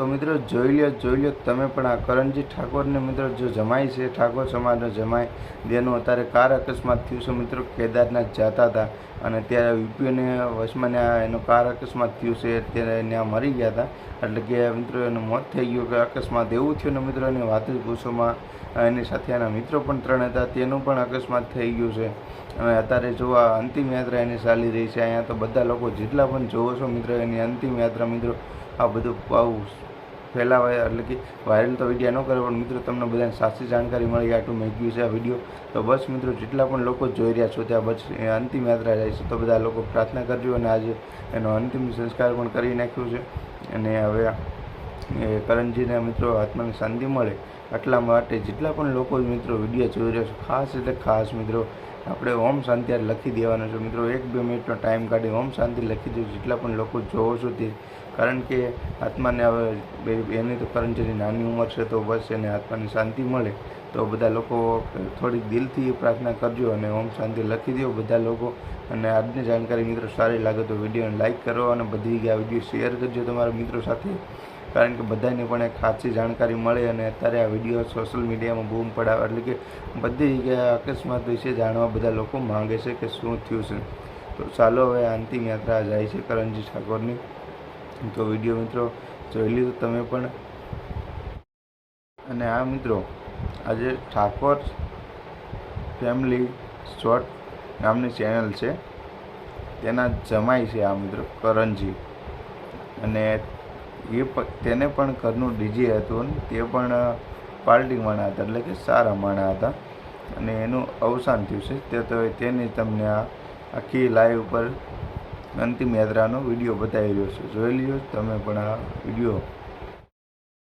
તો મિત્રો જોઈ લ્યો તમે પણ આ કરણજી ઠાકોરને મિત્રો જો જમાઈ છે, ઠાકોર સમાજનો જમાઈ તેનું અત્યારે કાર અકસ્માત થયું છે મિત્રો. કેદારનાથ જતા હતા અને ત્યારે યુપીને વચમાં એનો કાર અકસ્માત થયું છે, ત્યારે ત્યાં મરી ગયા હતા. એટલે કે મિત્રો એનું મોત થઈ ગયું કે અકસ્માત એવું થયું ને મિત્રો એની વાત જ પૂછોમાં. એની સાથે એના મિત્રો પણ 3 હતા, તેનું પણ અકસ્માત થઈ ગયું છે. અને અત્યારે જો આ અંતિમ યાત્રા એની ચાલી રહી છે. અહીંયા તો બધા લોકો જેટલા પણ જોવો છો મિત્રો એની અંતિમ યાત્રા મિત્રો આ બધું આવું ફેલાવાય એટલે કે વાયરલ તો વિડીયો ન કરે, પણ મિત્રો તમને બધાને સાચી જાણકારી મળી આટલું મેં ગયું છે આ વિડીયો. તો બસ મિત્રો જેટલા પણ લોકો જોઈ રહ્યા છો ત્યાં બસ અંતિમ યાત્રા જાય છે, તો બધા લોકો પ્રાર્થના કરજો. અને આજે એનો અંતિમ સંસ્કાર પણ કરી નાખ્યું છે. અને હવે એ કરણજીને મિત્રો આત્માને શાંતિ મળે એટલા માટે જેટલા પણ લોકો મિત્રો વિડીયો જોઈ રહ્યા છો ખાસ એટલે ખાસ મિત્રો આપણે ઓમ શાંતિ લખી દેવાનો છે મિત્રો. 1-2 મિનિટનો ટાઈમ કાઢી ઓમ શાંતિ લખી દો જેટલા પણ લોકો જોવો છો તે. કારણ કે આત્માને હવે એની તો કરણજીની નાની ઉંમર છે, તો બસ એને આત્માને શાંતિ મળે. તો બધા લોકો થોડીક દિલથી પ્રાર્થના કરજો અને ઓમ શાંતિ લખી દો બધા લોકો. અને આજની જાણકારી મિત્રો સારી લાગે તો વિડીયોને લાઇક કરો અને બધી આ વિડીયો શેર કરજો તમારા મિત્રો સાથે, કારણ કે બધાને પણ એક સાચી જાણકારી મળે. અને અત્યારે આ વિડીયો સોશિયલ મીડિયામાં બૂમ પડાવે એટલે કે બધી જગ્યાએ અકસ્માત વિશે જાણવા બધા લોકો માંગે છે કે શું થયું છે. તો ચાલો હવે અંતિમ યાત્રા જાય છે કરણજી ઠાકોરની. તો વિડીયો મિત્રો જોઈ લીધું તમે પણ. અને આ મિત્રો આજે ઠાકોર ફેમિલી શોર્ટ નામની ચેનલ છે, તેના જમાઈ છે આ મિત્રો કરણજી. અને તેને પણ ઘરનું ડીજે હતું અને તે પણ પાર્ટી માણા હતા એટલે કે સારા માણા હતા. અને એનું અવસાન થયું છે તે તો તેની તમને આ આખી લાઈવ પર અંતિમ યાત્રાનો વિડીયો બતાવી રહ્યો છે. જોઈ લ્યો તમે પણ આ વિડીયો.